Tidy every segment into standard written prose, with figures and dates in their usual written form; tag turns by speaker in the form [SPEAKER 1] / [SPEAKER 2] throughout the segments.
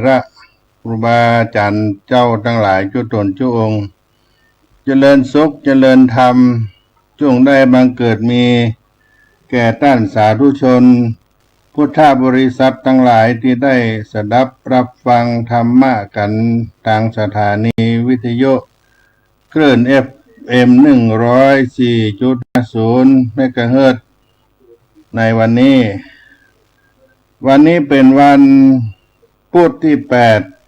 [SPEAKER 1] ระครูบาอาจารย์เจ้าทั้งหลายจุตนจุองค์เจริญสุขเจริญธรรมจงได้บังเกิดมีแก่ท่านสาธุชนพุทธบริษัททั้งหลายที่ได้สดับรับฟังธรรมะกันทางสถานีวิทยุคลื่น FM 104.50 เมกะเฮิรตซ์ในวันนี้เป็นวันพุธที่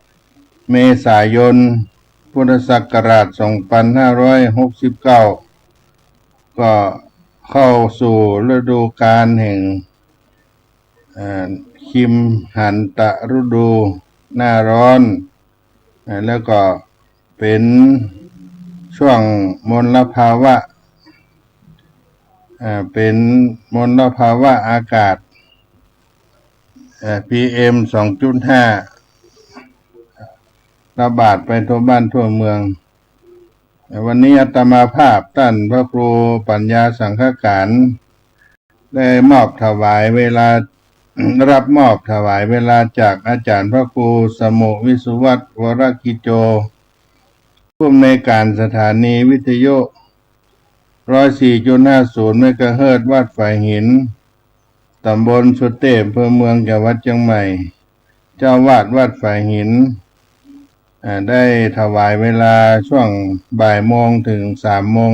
[SPEAKER 1] 8เมษายนพุทธศักราช2569ก็เข้าสู่ฤดูกาลแห่งคิมหันตฤดูหน้าร้อนแล้วก็เป็นช่วงมลภาวะเป็นมลภาวะอากาศPM 2.5 ระบาดไปทั่วบ้านทั่วเมืองวันนี้อาตมาภาพท่านพระครูปัญญาสังฆการได้มอบถวายเวลารับมอบถวายเวลาจากอาจารย์พระครูสมุวิสุวัฒน์วรกิจโจผู้อำนวยการสถานีวิทยุ 104.50 เมกะเฮิรตซ์วัดฝายหินตำบลสุเทพอำเภอเมืองจังหวัดเชียงใหม่เจ้าวาดวัดฝายหินได้ถวายเวลาช่วงบ่ายโมงถึง3 โมง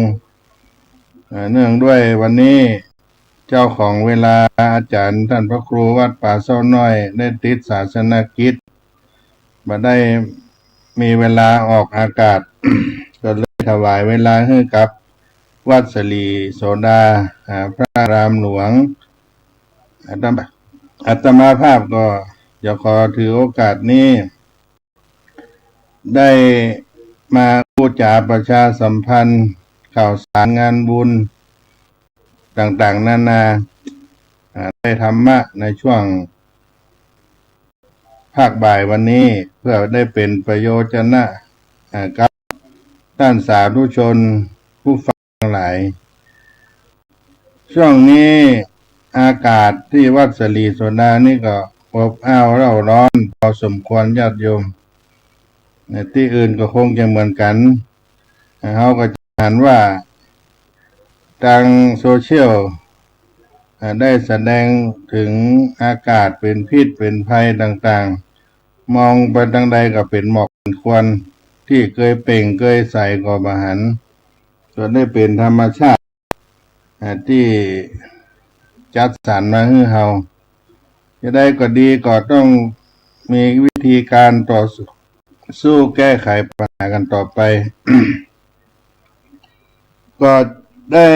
[SPEAKER 1] เนื่องด้วยวันนี้เจ้าของเวลาอาจารย์ท่านพระครูวัดป่าเศร้าน้อยได้ติดศาสนกิจมาได้มีเวลาออกอากาศ ก็เลยถวายเวลาให้กับวัดสลีโสดาพระรามหลวงอาตมาภาพก็จะขอถือโอกาสนี้ได้มาพูดจาประชาสัมพันธ์ข่าวสารงานบุญต่างๆนานาได้ธรรมะในช่วงภาคบ่ายวันนี้เพื่อได้เป็นประโยชน์นะกับท่านสาธุชนผู้ฟังทั้งหลายช่วงนี้อากาศที่วัดสลีโสดานี่ก็อบอ้าวเร่าร้อนพอสมควรญาติโยมในที่อื่นก็คงจะเหมือนกันเขาก็จะเห็นว่าทางโซเชียลได้แสดงถึงอากาศเป็นพิษเป็นภัยต่างๆมองไปทางใดก็เป็นหมอกเป็นควันที่เคยเป่งเคยใส่ก็บหันส่วนได้เป็นธรรมชาติที่จัดสรรมาให้เราจะได้ก็ดีก็ต้องมีวิธีการต่อสู้แก้ไขปัญหากันต่อไป ก็ได้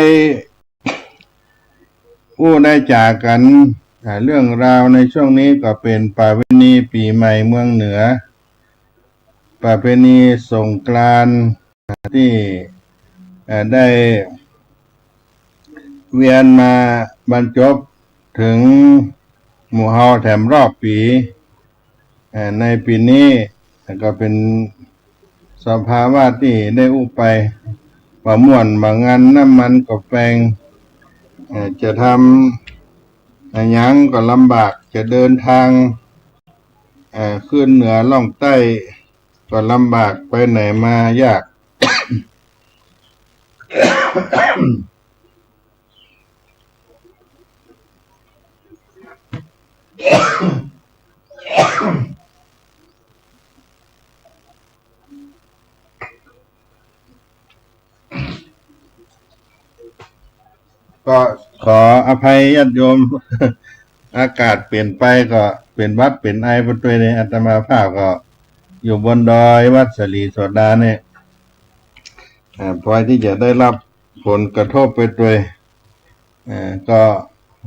[SPEAKER 1] ได้จากกันเรื่องราวในช่วงนี้ก็เป็นประเพณีปีใหม่เมืองเหนือประเพณีสงกรานต์ที่ได้เวียนมาบรรจบถึงหมู่เฮาแถมรอบปีในปีนี้ก็เป็นสภาวะที่ได้อุไปว่าม่วนบางงานน้ำมันก็แปลงจะทำหยังก็ลำบากจะเดินทางขึ้นเหนือล่องใต้ก็ลำบากไปไหนมายาก ก็ขออภัยญาติโยม อากาศเปลี่ยนไปก็เป็นหวัดเป็นไอไปด้วยในอาตมาภาพก็อยู่บนดอยวัดสลีโสดาเนี่ยพอที่จะได้รับผลกระทบไปด้วยก็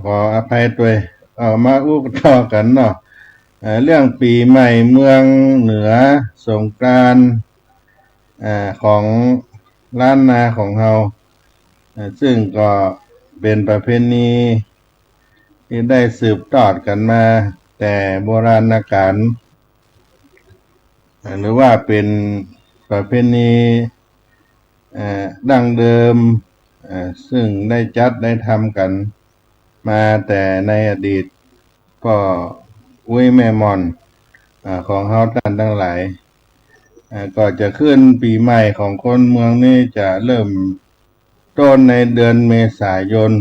[SPEAKER 1] ขออภัยด้วยมาอู้ต่อกันเนาะเรื่องปีใหม่เมืองเหนือสงกรานต์ของล้านนาของเราซึ่งก็เป็นประเพณีที่ได้สืบทอดกันมาแต่โบราณกาลหรือว่าเป็นประเพณีดั้งเดิมซึ่งได้จัดได้ทำกันมาแต่ในอดีตก็อุ้ยแม่มอน ของเฮาท่านทั้งหลายก็จะขึ้นปีใหม่ของคนเมืองนี่จะเริ่มต้นในเดือนเมษายน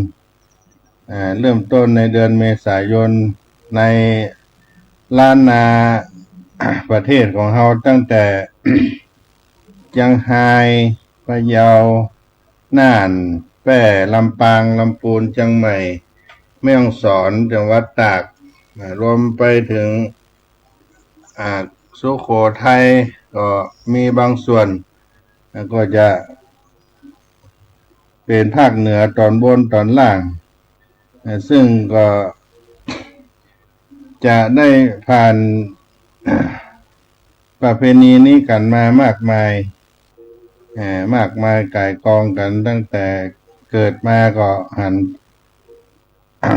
[SPEAKER 1] เริ่มต้นในเดือนเมษายนในล้านนาประเทศของเฮาตั้งแต่ เจียงไฮ้พะเยาน่านแพร่ลำปางลำพูนเชียงใหม่แม่ฮ่องสอนจังหวัดตากรวมไปถึงสุโขทัยก็มีบางส่วนก็จะเป็นภาคเหนือตอนบนตอนล่างซึ่งก็จะได้ผ่านประเพณีนี้กันมามากมายก่ายกองกันตั้งแต่เกิดมาก็หัน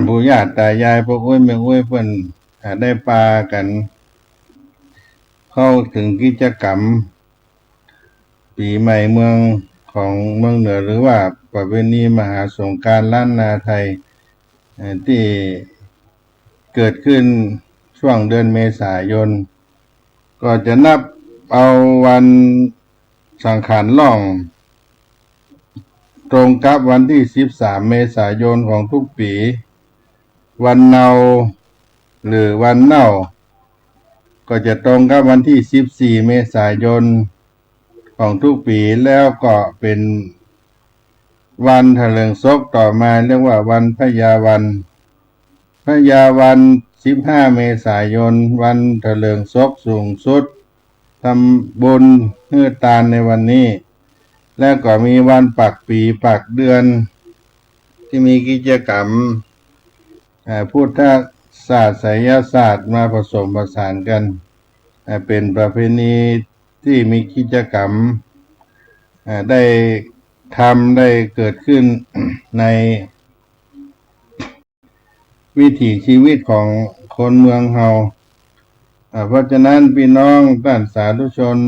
[SPEAKER 1] ปู่ย่าตายายพวกแม่เพิ่นได้ปากันเข้าถึงกิจกรรมปีใหม่เมืองของเมืองเหนือหรือว่าประเพณีมหาสงกรานต์ล้านนาไทยที่เกิดขึ้นช่วงเดือนเมษายนก็จะนับเอาวันสังขารล่องตรงกับวันที่13เมษายนของทุกปีวันเนาหรือวันเน่าก็จะตรงกับวันที่14เมษายนของทุกปีแล้วก็เป็นวันเถลิงศกต่อมาเรียกว่าวันพญาวัน15เมษายนวันเถลิงศกสูงสุดทำบุญเฮือตาลในวันนี้แล้วก็มีวันปักปีปักเดือนที่มีกิจกรรมพุทธศาสตร์ไสยศาสตร์มาผสมผสานกันเป็นประเพณีที่มีกิจกรรมได้ได้เกิดขึ้นในวิถีชีวิตของคนเมืองเฮาเพราะฉะนั้นพี่น้องท่านสาธุชน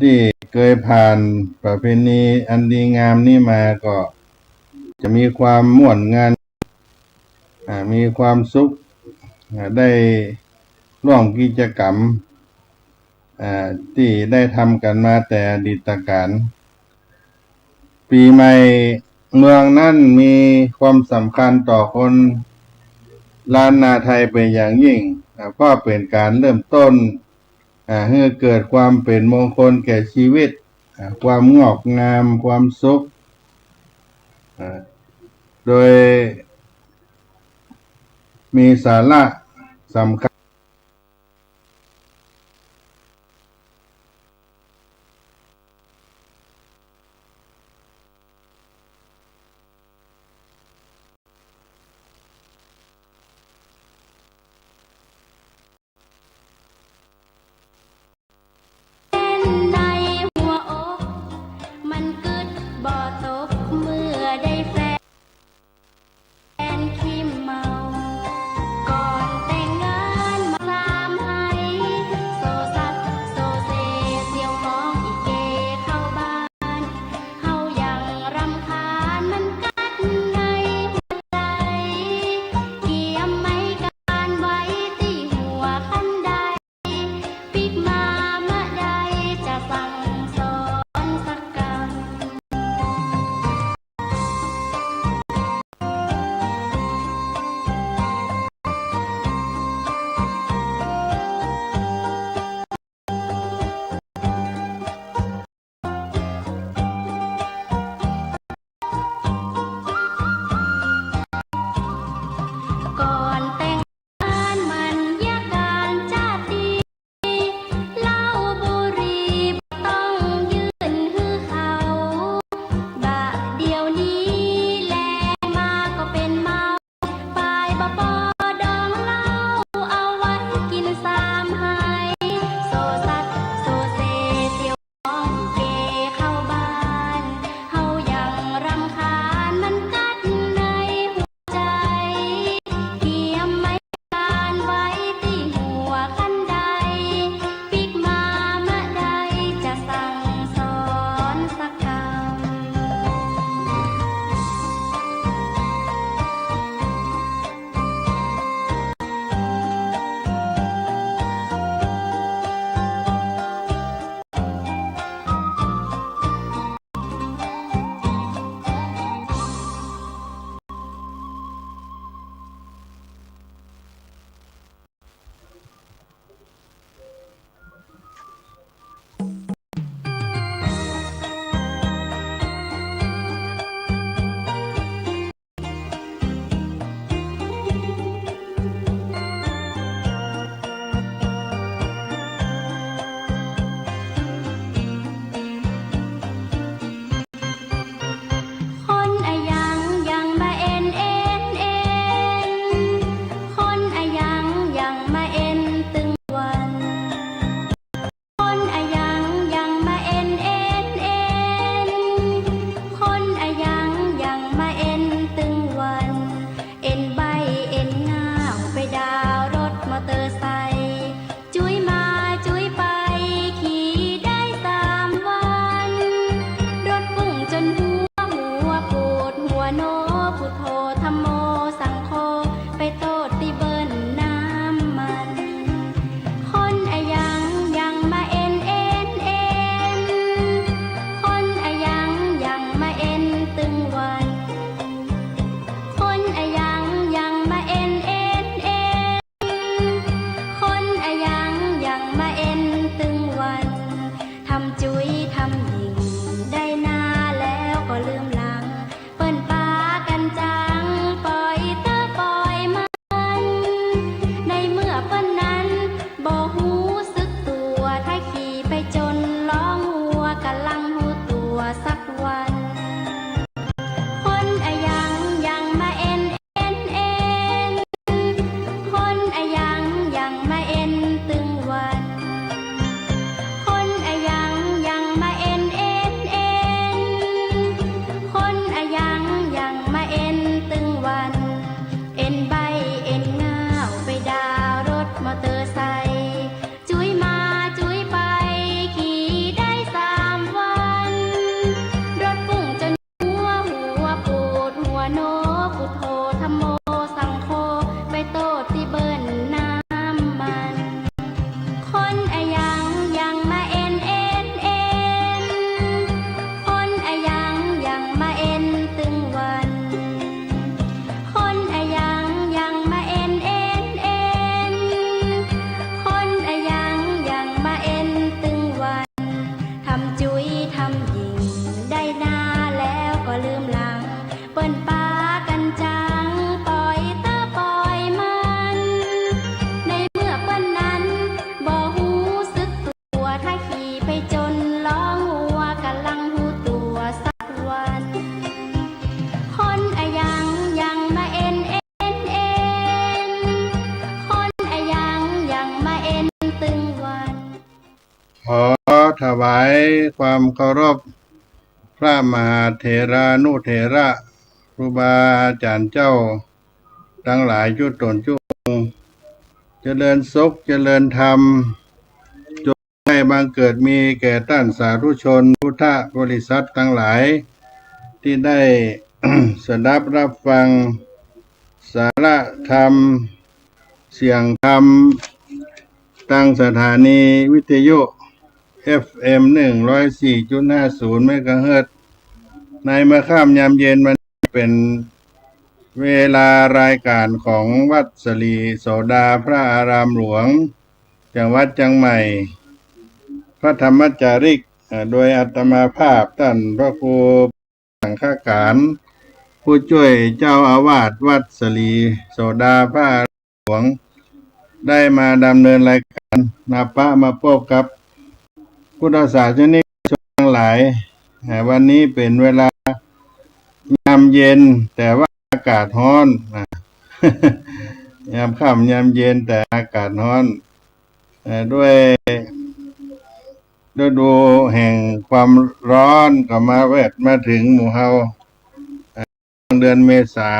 [SPEAKER 1] ที่เคยผ่านประเพณีอันดีงามนี้มาก็จะมีความม่วนงานมีความสุขได้ร่วมกิจกรรมที่ได้ทำกันมาแต่อดีตการปีใหม่เมืองนั้นมีความสำคัญต่อคนล้านนาไทยเป็นอย่างยิ่งเพราะเป็นการเริ่มต้นให้เกิดความเป็นมงคลแก่ชีวิตความงอกงามความสุขโดยมีสาระสำคัญ
[SPEAKER 2] ในหัวอกมันกึดบ่ตกเมื่อได้แฟนขี้เมาก่อนแต่งงาน ำจุยทำยิ่งได้นาแล้วก็ลืมหลังเปิ้นปากันจังปล่อยเตอปล่อยมันในเมื่อเปิ้นนั้นบ่หูสึกตัวถ้าขี่ไปจนล้องหัวกะลังหูตัวสักวันคนอะยังมาเอ็นคนอะยังมาเอ็นตึงวันคนอะยังมาเอ็นคนอะยังมาเอ็นตึงวันเอ็นใบเอ็นง่าวไปดาวรถมอเตอร์ไซค์จุยมาจุยไปขี่ได้3 วันรถพุ่งจนหัวปูดหัวโนพุทโธธัมโมสังโฆไปโตดที่เบิ้นน้ำมันคนอะยังมาเอ็นคนอะยังมาเอ็นตึงวันคนอะยังมาเอ็นคนอะยังมาเอ็นตึงวันทำจุยทำยิ่งได้นาแล้วก็ลืมหลังเปิ้นปากันจังปล่อยเตอปล่อยมันในเมื่อเปิ้นนั้นบ่หูสึกตัวถ้าขี่ไปจนล้อหัวกะลังหูตัวสักวันคนอะยังมาเอ็นคนอะยังมาเอ็นตึงวัน
[SPEAKER 1] ขอถวายความเคารพพระมหาเถรานุเถระครูบาอาจารย์เจ้าทั้งหลายจุตนจุองค์เจริญสุขเจริญธรรมจงให้บังเกิดมีแก่ท่านสาธุชนพุทธบริษัททั้งหลายที่ได้ สดับรับฟังสาระธรรมเสียงธรรมตั้งสถานีวิทยุ FM 104.50 เมกะเฮิรตซ์ในเมื่อค่ำยามเย็นมันเป็นเวลารายการของวัดสลีโสดาพระอารามหลวงจังหวัดเชียงใหม่ พระธรรมจาริกโดยอาตมาภาพท่านพระครูสังฆการ ผู้ช่วยเจ้าอาวาสวัดสลีโสดาพระอารามหลวงได้มาดำเนินรายการนาพระมาพบกับพุทธศาสนิกชนทั้งหลายวันนี้เป็นเวลายามเย็นแต่ว่าอากาศร้อน ยามค่ำยามเย็นแต่อากาศร้อนด้วยฤดูแห่งความร้อนก็มาแวดมาถึงหมู่เฮาเดือนเมษา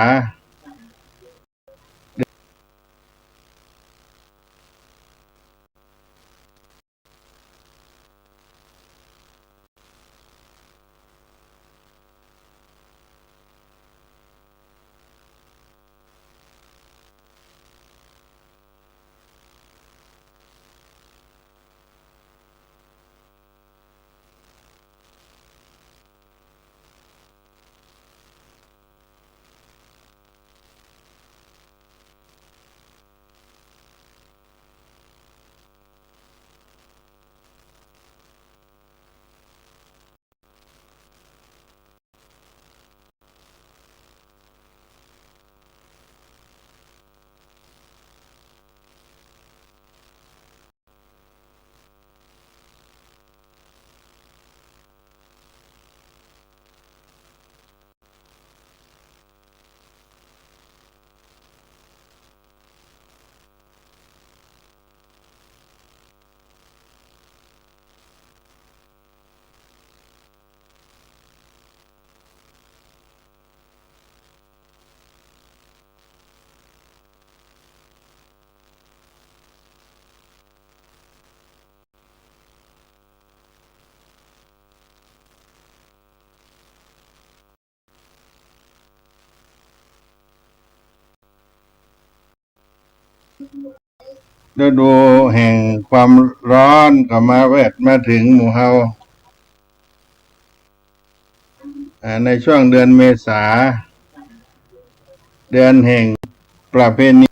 [SPEAKER 1] ฤดูแห่งความร้อนก็มาแวดมาถึงหมู่เฮาในช่วงเดือนเมษาเดือนแห่งประเพณี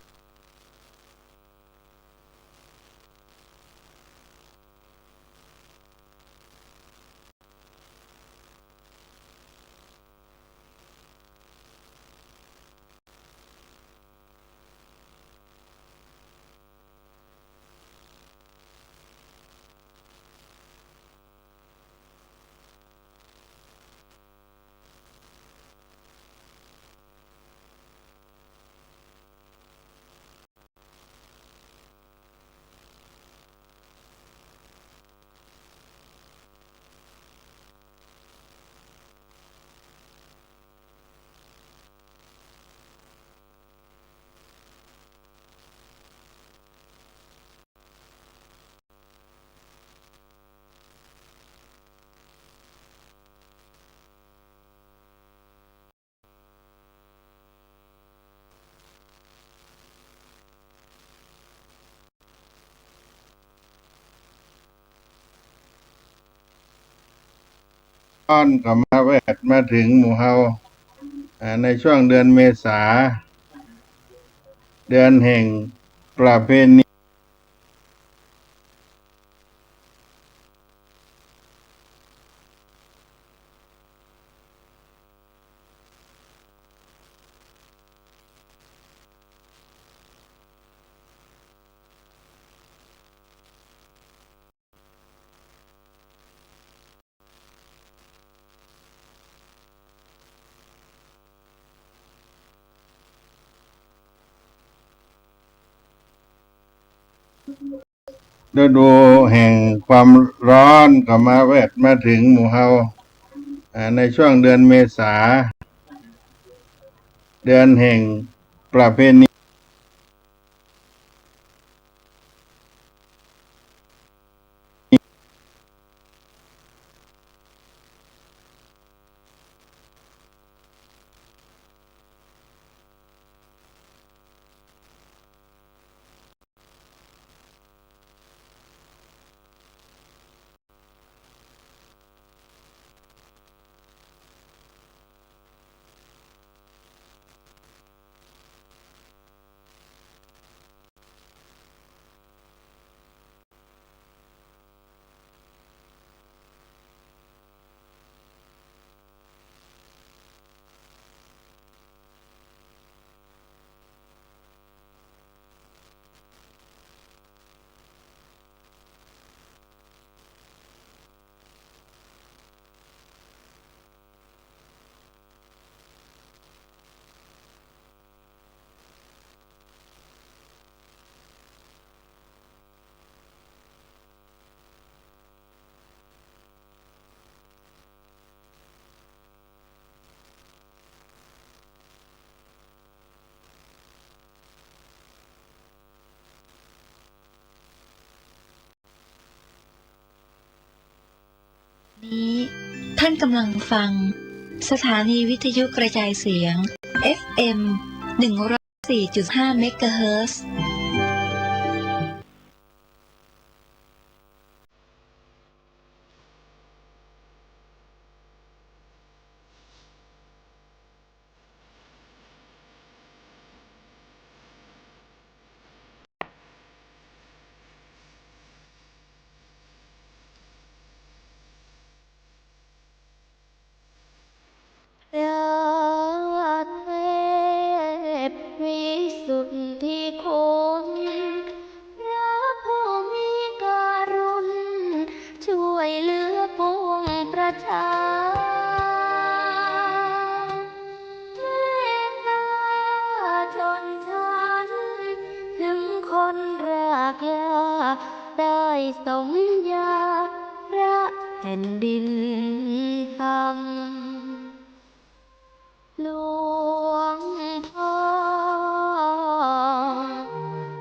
[SPEAKER 1] ร้อนก็มาแวดมาถึงหมู่เฮาในช่วงเดือนเมษาเดือนแห่งประเพณีฤดูแห่งความร้อนก็มาแวดมาถึงหมู่เฮาในช่วงเดือนเมษาเดือนแห่งประเพณี
[SPEAKER 3] นี้ท่านกำลังฟังสถานีวิทยุกระจายเสียง FM 104.5 เมกะเฮิรตซ์
[SPEAKER 2] พระเทพวิสุทธิคุณพระผู้มีการุณช่วยเหลือปวงประชาเมตตาชนชั้นถึงคนรากหญ้าได้สมญาพระแผ่นดินธรรม หลวงพ่อ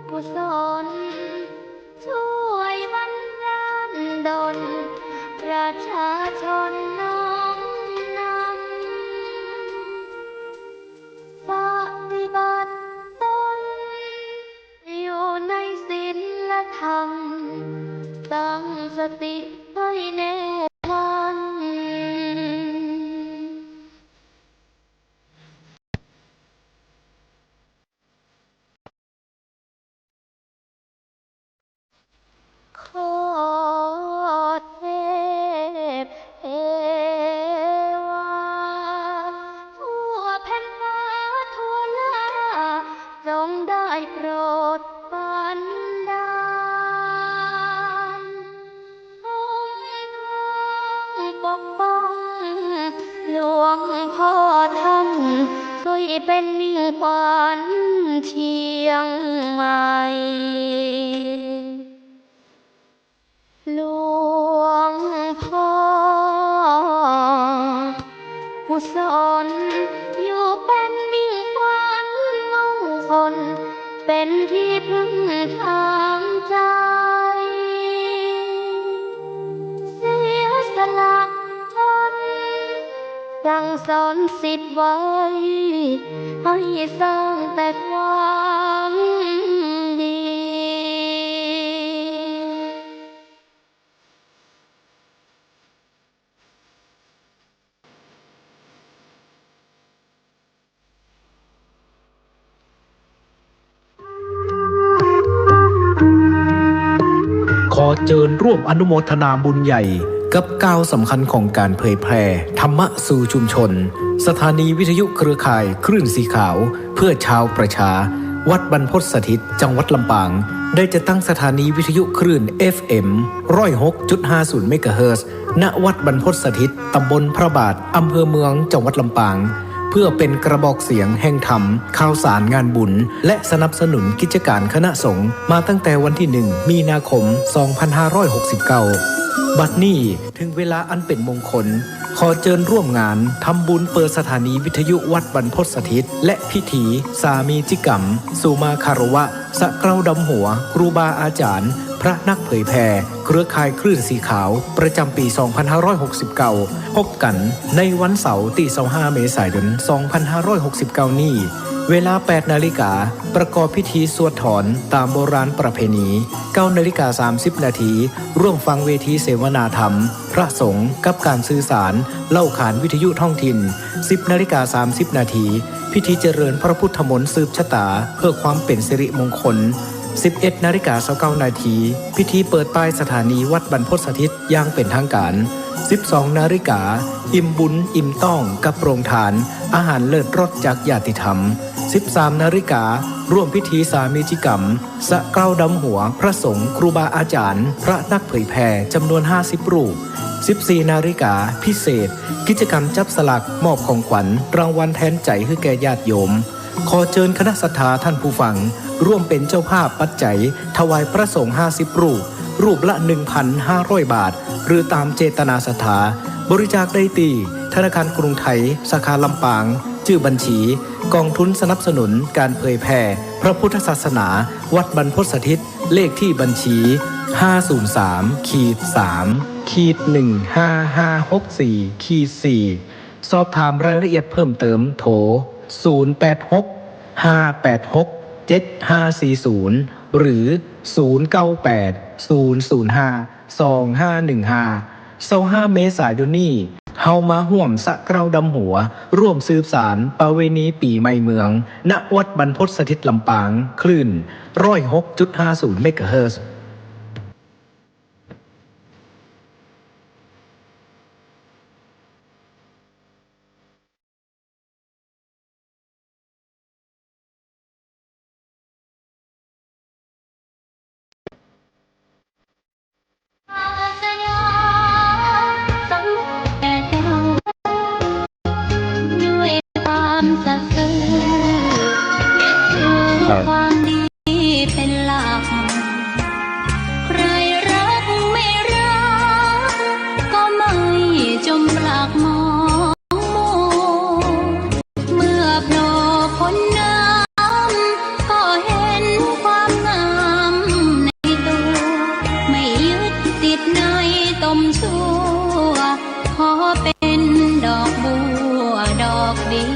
[SPEAKER 2] กุศลช่วยบันดาลดลประชาชนน้อมนำปฏิบัติตนอยู่ในศีลธรรมตั้งสติให้แน่มั่น ขอเทพเทวาทั่วแผ่นฟ้าทั่วลาจงได้โปรดบันดาลปกป้องหลวงพ่อท่านช่วยเป็นมิ่งขวัญเชียงใหม่ หลวงพ่อกุศลอยู่เป็นมิ่งขวัญมงคลเป็นที่พึ่งทางใจเสียสละตนสั่งสอนสิทธิ์ไว้ให้สร้างแต่ความดี ข
[SPEAKER 4] เจิญร่วมอนุโมทนาบุญใหญ่กับก้าวสำคัญของการเผยแพร่ธรรมะสู่ชุมชนสถานีวิทยุเครือข่ายคลื่นสีขาวเพื่อชาวประชาวัดบรรพตสถิตจังหวัดลำปางได้จะตั้งสถานีวิทยุคลื่น FM 106.50 เมกะเฮิรตซ์ณวัดบรรพตสถิตตำบลพระบาทอำเภอเมืองจังหวัดลำปางเพื่อเป็นกระบอกเสียงแห่งธรรมข่าวสารงานบุญและสนับสนุนกิจการคณะสงฆ์มาตั้งแต่วันที่ 1 มีนาคม 2569 บัดนี้ถึงเวลาอันเป็นมงคลขอเชิญร่วมงานทำบุญเปิดสถานีวิทยุวัดบรรพตสถิตและพิธีสามีจิกรรมสุมาคารวะสะเกล้าดำหัวครูบาอาจารย์พระนักเผยแผ่เครือข่ายคลื่นสีขาวประจำปี 2569 พบกันในวันเสาร์ที่ 25 เมษายน 2569 นี้เวลา 8 นาฬิกาประกอบพิธีสวดถอนตามโบราณประเพณี 9 นาฬิกา 30 นาทีร่วมฟังเวทีเสวนาธรรมพระสงฆ์กับการสื่อสารเล่าขานวิทยุท้องถิ่น 10 นาฬิกา 30 นาทีพิธีเจริญพระพุทธมนต์สืบชะตาเพื่อความเป็นสิริมงคล 11 นาฬิกา 29 นาทีพิธีเปิดป้ายสถานีวัดบรรพตสถิตอย่างเป็นทางการ 12 นาฬิกาอิ่มบุญอิ่มต้องกับโรงทานอาหารเลิศรสจากญาติธรรม 13 นาฬิการ่วมพิธีสามีจิกรรมสะเกล้าดำหัวพระสงฆ์ครูบาอาจารย์พระนักเผยแผ่จำนวน 50 รูป 14 นาฬิกาพิเศษกิจกรรมจับสลากมอบของขวัญรางวัลแทนใจให้แก่ญาติโยมขอเชิญคณะศรัทธาท่านผู้ฟังร่วมเป็นเจ้าภาพปัจจัยถวายพระสงฆ์ 50 รูปรูปละ 1,500 บาทหรือตามเจตนาศรัทธาบริจาคได้ที่ธนาคารกรุงไทยสาขาลำปางชื่อบัญชีกองทุนสนับสนุนการเผยแผ่พระพุทธศาสนาวัดบรรพตสถิตเลขที่บัญชี 503-3-15564-4 สอบถามรายละเอียดเพิ่มเติมโทร 086-586-7540 หรือ 098-005-2515 เมษายนนี้เฮามาห่วมสะเกล้าดำหัวร่วมสืบสารประเวณีปีใหม่เมืองณวัดบรรพตสถิตลำปางคลื่น 106.50 เมกะเฮิรตซ์
[SPEAKER 2] ความดีเป็นหลักใครรักไม่รักก็ไม่จมปลักมองมัวเมื่อโผล่พ้นน้ำก็เห็นความงามในตัวไม่ยึดติดในตมชั่วขอเป็นดอกบัวดอกเดียว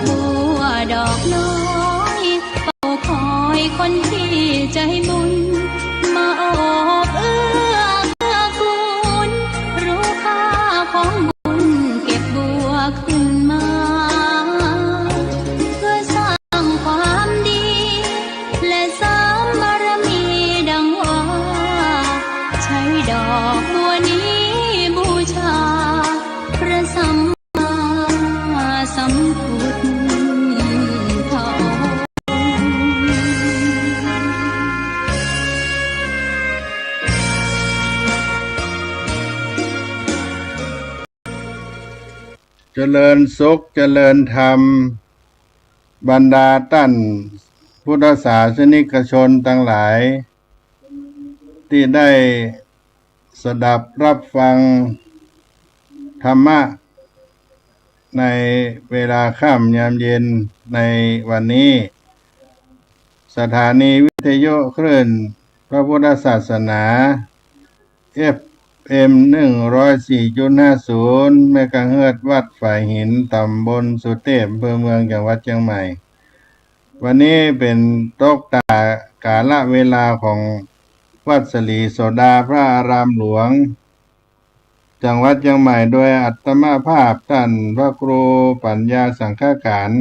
[SPEAKER 2] บัวดอกน้อยเฝ้าคอยคนที่ใจบุญมาโอบเอื้อเกื้อกูลรู้ค่าของบุญเก็บบัวขึ้นมาเพื่อสร้างความดีและเสริมบารมีดังว่าใช้ดอกบัวนี้บูชาพระสัมมาสัมพุทธองค์
[SPEAKER 1] เจริญสุขเจริญธรรมบรรดาท่านพุทธศาสนิกชนทั้งหลาย ที่ได้สดับรับฟังธรรมะในเวลาค่ำยามเย็นในวันนี้ สถานีวิทยุคลื่นพระพุทธศาสนา FM 104.50 เมกะเฮิรตซ์วัดฝ่ายหินตำบลสุเทพอำเภอเมืองจังหวัดเชียงใหม่ วันนี้เป็นตกตากาลเวลาของวัดสลีโสดาพระอารามหลวง จังหวัดเชียงใหม่โดยอัตมาภาพท่านพระครูปัญญาสังฆการ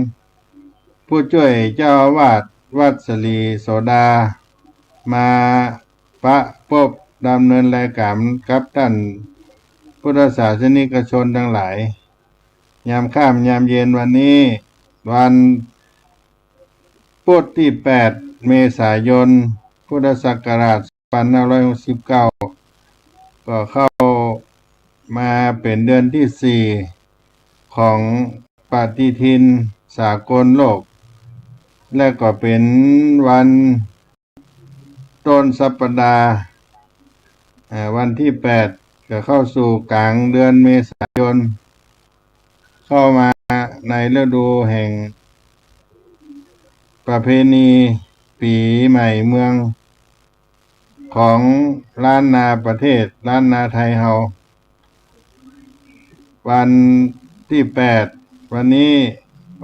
[SPEAKER 1] ผู้ช่วยเจ้าอาวาสวัดสลีโสดามาประพบดำเนินรายการกับท่านพุทธศาสนิกชนทั้งหลาย ยามค่ำยามเย็นวันนี้วันพุธที่ 8 เมษายน พุทธศักราช 2569 ก็เข้ามาเป็นเดือนที่ 4 ของปฏิทินสากลโลก และก็เป็นวันต้นสัปดาห์วันที่ 8 ก็เข้าสู่กลางเดือนเมษายน เข้ามาในฤดูแห่งประเพณีปีใหม่เมืองของล้านนาประเทศล้านนาไทยเฮาวันที่ 8 วันนี้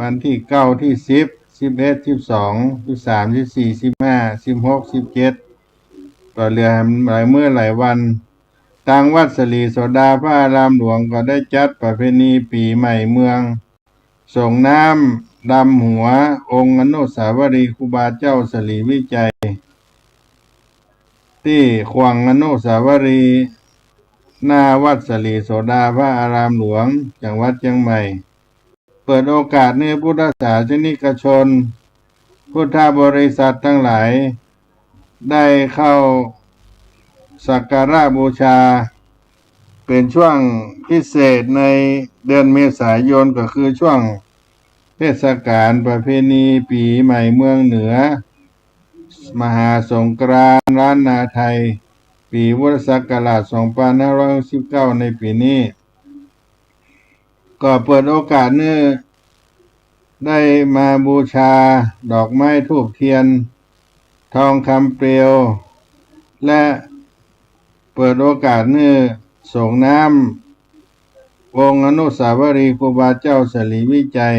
[SPEAKER 1] วันที่ 9 ที่ 10 11 12 13 14 15 16 17 ก็เหลือหลายมื้อหลายวันทางวัดสลีโสดาพระอารามหลวงก็ได้จัดประเพณีปีใหม่เมืองส่งน้ำดำหัวองค์อนุสาวรีย์ครูบาเจ้าสลีวิจัย ที่ขวางอนุสาวรีย์หน้าวัดสลีโสดาพระอารามหลวงจังหวัดเชียงใหม่ เปิดโอกาสให้พุทธศาสนิกชน พุทธบริษัททั้งหลาย ได้เข้าสักการะบูชา เป็นช่วงพิเศษในเดือนเมษายนก็คือช่วงเทศกาลประเพณีปีใหม่เมืองเหนือ มหาสงกรานต์ล้านนาไทย ปีพุทธศักราช 2569 ในปีนี้ ก็เปิดโอกาสนี้ได้มาบูชาดอกไม้ธูปเทียน ทองคำเปลว และเปิดโอกาสนี้ส่งน้ำองค์อนุสาวรีย์ครูบาเจ้าสลีวิจัย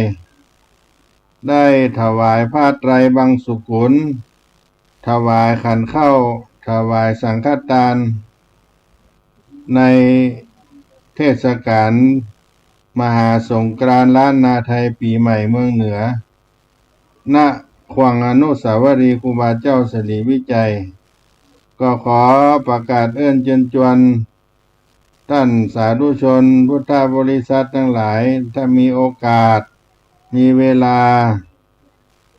[SPEAKER 1] ได้ถวายผ้าไตรบางสุกุล ถวายขันเข้าถวายสังฆทาน ในเทศกาลมหาสงกรานต์ล้านนาไทยปีใหม่เมืองเหนือ ณ ขวางอนุสาวรีย์ครูบาเจ้าสลีวิจัย ก็ขอประกาศเชิญชวนท่านสาธุชนพุทธบริษัททั้งหลาย ถ้ามีโอกาสมีเวลา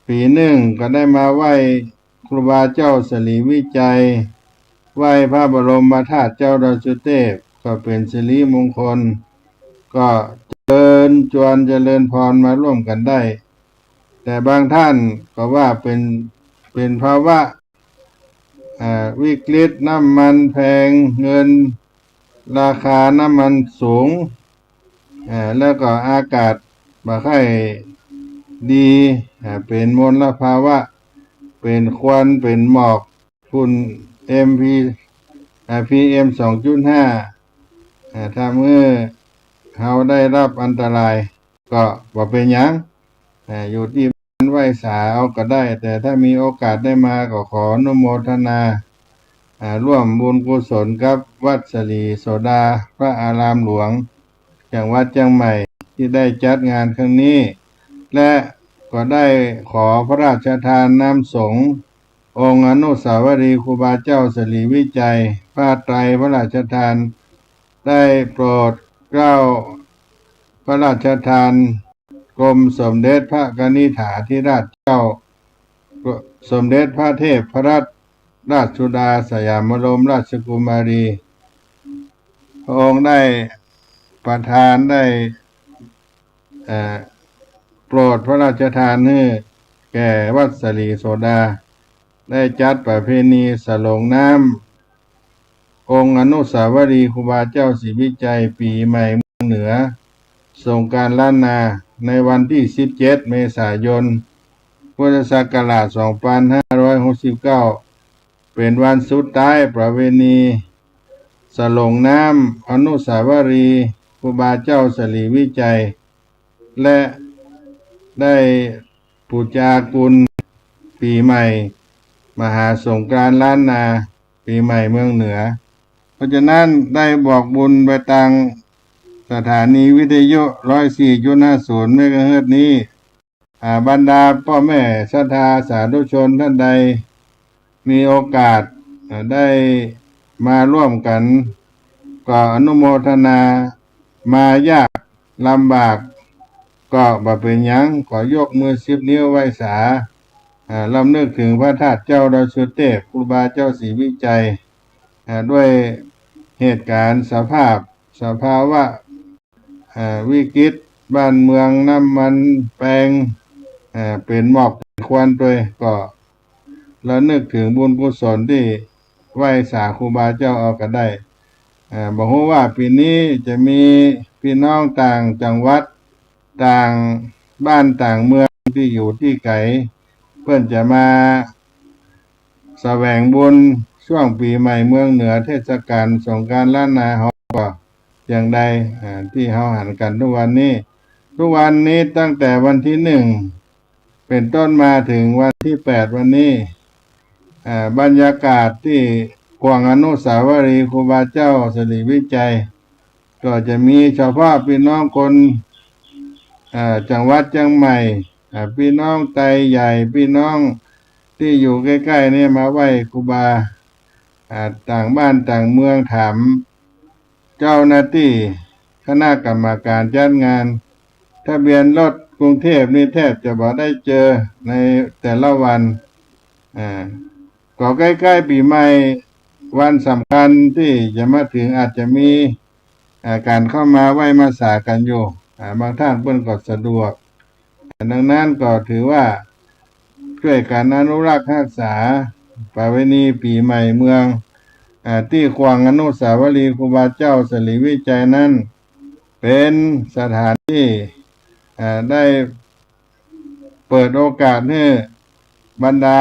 [SPEAKER 1] ปีหนึ่งก็ได้มาไหว้ครูบาเจ้าสลีวิจัย ไหว้พระบรมธาตุเจ้าดอยสุเทพก็เป็นสิริมงคล ก็เชิญชวนเจริญพรมาร่วมกันได้ แต่บางท่านก็ว่าเป็นภาวะวิกฤตน้ำมันแพงเงินราคาน้ำมันสูงแล้วก็อากาศบ่ค่อยดีเป็นมลภาวะเป็นควันเป็นหมอกฝุ่น PM 2.5 ถ้าเมื่อเราได้รับอันตรายก็บ่เป็นหยัง อยู่ที่บ้านไหว้สาเอาก็ได้ แต่ถ้ามีโอกาสได้มาก็ขออนุโมทนาร่วมบุญกุศลกับวัดสลีโสดาพระอารามหลวงจังหวัดเชียงใหม่ที่ได้จัดงานครั้งนี้ และก็ได้ขอพระราชทานน้ำสงฆ์องค์อนุสาวรีย์ครูบาเจ้าสลีวิจัยผ้าไตรพระราชทานได้โปรดเกล้าพระราชทานกรมสมเด็จพระกนิษฐาธิราชเจ้าสมเด็จพระเทพรัตนราชสุดาสยามบรมราชกุมารีพระองค์ได้ประทานได้โปรดพระราชทานให้แก่วัดสลีโสดาได้จัดประเพณีสลงน้ำองค์อนุสาวรีย์ครูบาเจ้าศรีวิจัยปีใหม่เมืองเหนือสงกรานต์ล้านนาในวันที่17 เมษายน พุทธศักราช 2569 เป็นวันสุดท้ายประเพณีสลงน้ำอนุสาวรีย์ครูบาเจ้าสลีวิจัยและได้ปูจากุลปีใหม่มหาสงกรานต์ล้านนาปีใหม่เมืองเหนือเพราะฉะนั้นได้บอกบุญไปทางสถานีวิทยุ 104.50 เมกะเฮิรตซ์นี้บรรดาพ่อแม่ศรัทธาสาธุชนท่านใดมีโอกาสได้มาร่วมกันก็อนุโมทนามายากลำบากก็บ่เป็นหยังขอยกมือ10 นิ้วไหว้สาลำนึกถึงพระธาตุเจ้าดอยสุเทพครูบาเจ้าศรีวิจัยด้วยเหตุการณ์สภาวะวิกฤตบ้านเมืองน้ำมันแปลงเป็นหมอกเป็นควันด้วยก็แล้วนึกถึงบุญกุศลที่ไหว้สาครูบาเจ้าเอาก็ได้บอกว่าปีนี้จะมีพี่น้องต่างจังหวัดต่างบ้านต่างเมืองที่อยู่ที่ไกลเพื่อนจะมาแสวงบุญช่วงปีใหม่เมืองเหนือเทศกาลสงกรานต์ล้านนาเขาก็อย่างใดที่เขาหันกันทุกวันนี้ตั้งแต่วันที่1เป็นต้นมาถึงวันที่8วันนี้บรรยากาศที่กวางอนุสาวรีย์ครูบาเจ้าสลีวิจัยก็จะมีเฉพาะพี่น้องคนจังหวัดเชียงใหม่พี่น้องไตใหญ่พี่น้องที่อยู่ใกล้ๆนี่มาไหว้ครูบาต่างบ้านต่างเมืองถามเจ้าหน้าที่คณะกรรมการจัดงานทะเบียนรถกรุงเทพนี่แทบจะบ่ได้เจอในแต่ละวันก็ใกล้ๆปีใหม่วันสำคัญที่จะมาถึงอาจจะมีการเข้ามาไหว้มาสากันอยู่บางท่านเพิ่นก็สะดวกดังนั้นก็ถือว่าช่วยกันอนุรักษ์รักษาประเพณีปีใหม่เมืองที่กวางอนุสาวรีย์ครูบาเจ้าสลีวิจัยนั้นเป็นสถานที่ได้เปิดโอกาสให้บรรดา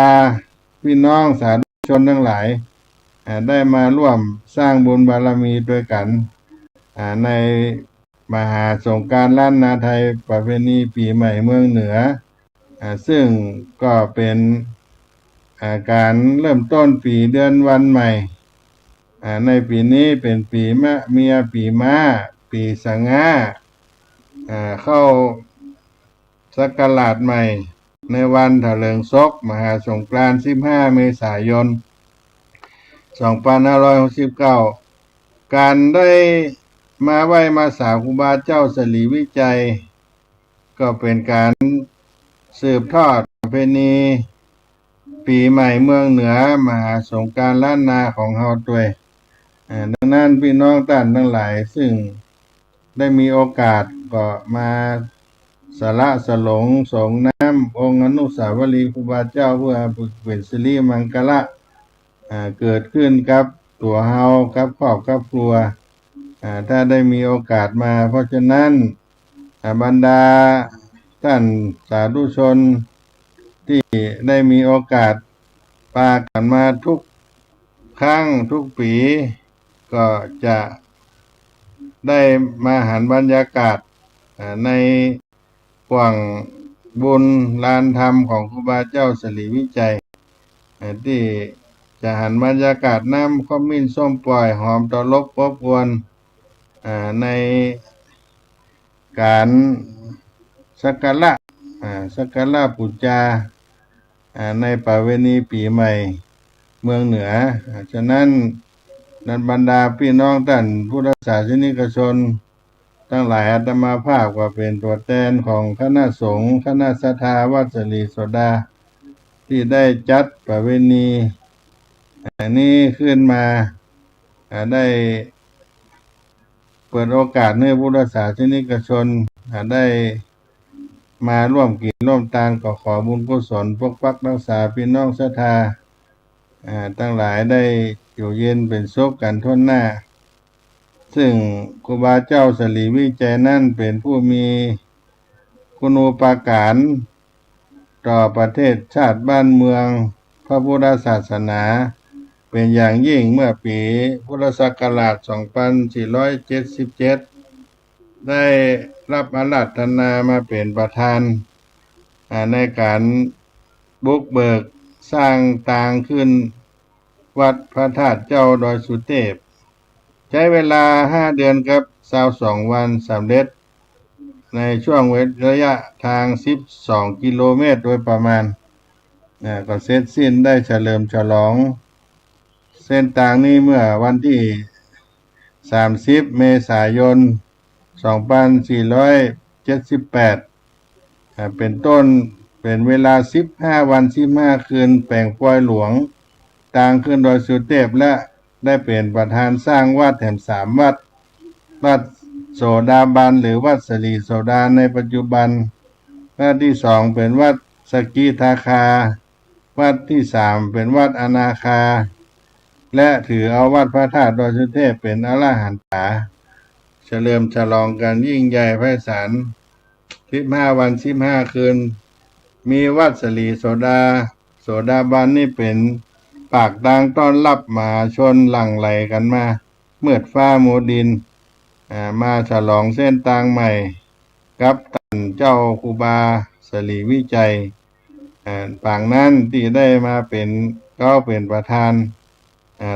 [SPEAKER 1] พี่น้องสาธุชนทั้งหลายได้มาร่วมสร้างบุญบารมีด้วยกันในมหาสงกรานต์ล้านนาไทยประเพณีปีใหม่เมืองเหนือซึ่งก็เป็นการเริ่มต้นปีเดือนวันใหม่ในปีนี้เป็นปีมะเมียปีม้าปีสังหาเข้าศักราชใหม่ในวันเถลิงศกมหาสงกรานต์15 เมษายน 2569การได้มาไหว้มาสาครูบาเจ้าสลีวิจัยก็เป็นการสืบทอดประเพณีปีใหม่เมืองเหนือมหาสงกรานต์ล้านนาของเฮาด้วยดังนั้นพี่น้องท่านทั้งหลายซึ่งได้มีโอกาสก็มาสละสลงสงน้ำองค์อนุสาวรีย์ครูบาเจ้าเพื่อเป็นสิริมังคละเกิดขึ้นกับตัวเฮากับครอบกับครัวถ้าได้มีโอกาสมาเพราะฉะนั้นบรรดาท่านสาธุชนที่ได้มีโอกาสปากันมาทุกครั้งทุกปีก็จะได้มาหันบรรยากาศในกวาง บุญลานธรรมของครูบาเจ้าสลีวิจัยที่จะหันบรรยากาศน้ำข้อมิ้นส้มปล่อยหอมตลบอบอวนในการสักการะสักการะปูจาในประเวณีปีใหม่เมืองเหนือฉะนั้นนันบรรดาพี่น้องท่านพุทธศาสนิกชนทั้งหลายอาตมาภาพก็เป็นตัวแทนของคณะสงฆ์คณะศรัทธาวัดสลีโสดาที่ได้จัดประเวณีนี้ขึ้นมาได้เปิดโอกาสให้พุทธศาสนิกชนได้มาร่วมกินร่วมทานก็ขอบุญกุศลปกปักรักษาพี่น้องศรัทธาทั้งหลายได้อยู่เย็นเป็นสุขกันทั่วหน้าซึ่งครูบาเจ้าสลีวิจัยนั่นเป็นผู้มีคุณูปการต่อประเทศชาติบ้านเมืองพระพุทธศาสนาเป็นอย่างยิ่งเมื่อปีพุทธศักราช 2477 ได้รับอาราธนามาเป็นประธานในการบุกเบิกสร้างต่างขึ้นวัดพระธาตุเจ้าดอยสุเทพใช้เวลา5 เดือนกับ22 วันสำเร็จในช่วงระยะทาง12 กิโลเมตรโดยประมาณก็เสร็จสิ้นได้เฉลิมฉลองเส้นทางนี้เมื่อวันที่30 เมษายน 2478เป็นต้นเป็นเวลา15 วัน15 คืนแปลงปอยหลวงต่างขึ้นโดยสุเทพและได้เป็นประธานสร้างวัดแห่ง3 วัดวัดโสดาบันหรือวัดสลีโสดาในปัจจุบันวัดที่2เป็นวัดสกิทาคาวัดที่3เป็นวัดอนาคาและถือเอาวัดพระธาตุดอยสุเทพเป็นอรหันตาเฉลิมฉลองกันยิ่งใหญ่ไพศาล15 วัน15 คืนมีวัดสลีโสดาบันนี่เป็นปากทางต้อนรับมหาชนหลั่งไหลกันมาเมืดฟ้ามัวดินมาฉลองเส้นทางใหม่กับท่านเจ้าครูบาสลีวิจัยปางนั้นที่ได้มาเป็นประธาน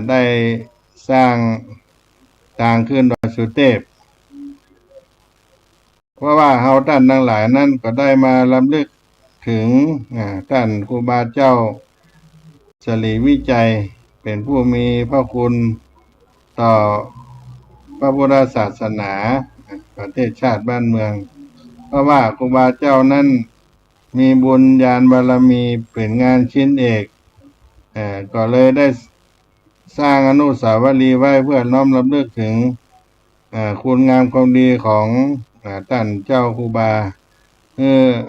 [SPEAKER 1] ได้สร้างทางขึ้นดอยสุเทพเพราะว่าเฮาท่านทั้งหลายนั้นก็ได้มาลำลึกถึงท่านครูบาเจ้าสลีวิจัยเป็นผู้มีพระคุณต่อพระพุทธศาสนาประเทศชาติบ้านเมืองเพราะว่าครูบาเจ้านั้นมีบุญญาณบารมีเป็นงานชิ้นเอกก็เลยได้สร้างอนุสาวรีย์ไว้เพื่อน้อมรำลึกถึงคุณงามความดีของท่านเจ้าครูบา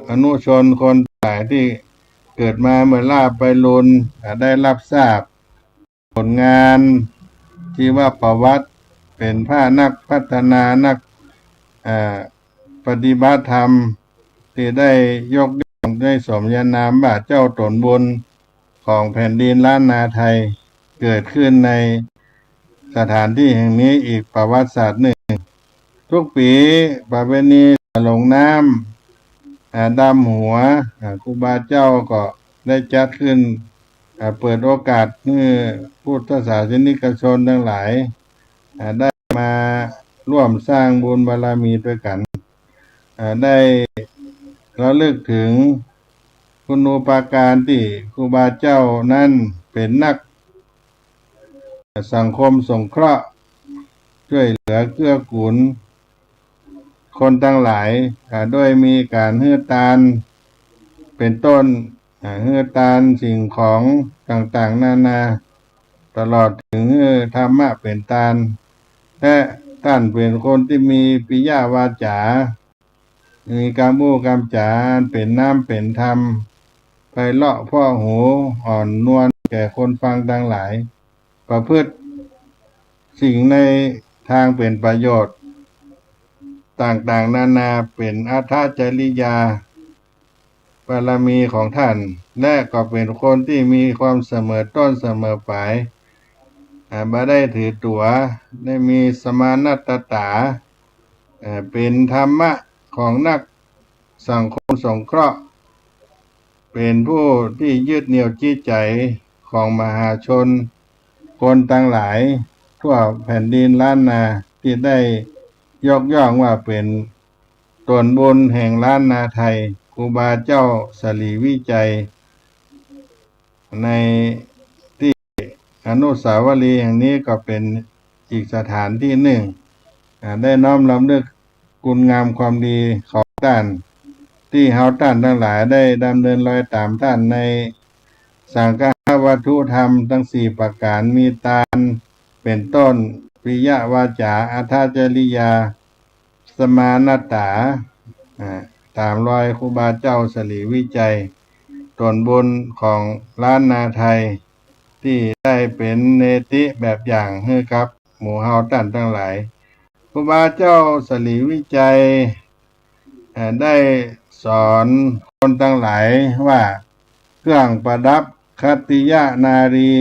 [SPEAKER 1] อนุชนคนหลายที่เกิดมาเมื่อลาภไปลุนได้รับทราบผลงานที่ว่าประวัติเป็นพระนักพัฒนานักปฏิบัติธรรมที่ได้ยกย่องได้สมญานามว่าเจ้าตนบุญของแผ่นดินล้านนาไทยเกิดขึ้นในสถานที่แห่งนี้อีกประวัติศาสตร์หนึ่งทุกปีประเพณีลงน้ำดำหัวครูบาเจ้าก็ได้จัดขึ้นเปิดโอกาสให้พุทธศาสนิกชนทั้งหลายได้มาร่วมสร้างบุญบารมีด้วยกันได้ระลึกถึงคุณูปการที่ครูบาเจ้านั้นเป็นนักสังคมสงเคราะห์ช่วยเหลือเกื้อกูลคนทั้งหลายโดยมีการให้ทานเป็นต้นให้ทานสิ่งของต่างๆนานาตลอดถึงให้ธรรมะเป็นทานและท่านเป็นคนที่มีปิยวาจามีกามบูกามจาเป็นน้ำเป็นธรรมไพเราะพ่อหูอ่อนนวลแก่คนฟังทั้งหลายประพฤติสิ่งในทางเป็นประโยชน์ต่างๆนานาเป็นอัตถจริยาบารมีของท่านและก็เป็นคนที่มีความเสมอต้นเสมอปลายบ่ได้ถือตัวได้มีสมานัตตาเป็นธรรมะของนักสังคมสงเคราะห์ เป็นผู้ที่ยึดเหนี่ยวจิตใจของมหาชนคนทั้งหลายทั่วแผ่นดินล้านนาที่ได้ยกย่องว่าเป็นตนบุญแห่งล้านนาไทยครูบาเจ้าสลีวิจัยในที่อนุสาวรีย์แห่งนี้ก็เป็นอีกสถานที่หนึ่งได้น้อมรำลึกคุณงามความดีของท่านที่เฮาท่านทั้งหลายได้ดำเนินรอยตามท่านในสังฆวัตถุธรรมทั้งสี่ประการมีทานเป็นต้นปิยวาจาอัฏฐจริยาสมานัตตาตามรอยครูบาเจ้าสลีวิจัยตนบุญของล้านนาไทยที่ได้เป็นเนติแบบอย่างให้กับหมู่เฮาท่านทั้งหลายครูบาเจ้าสลีวิจัยได้สอนคนทั้งหลายว่าเครื่องประดับคัตติยนารี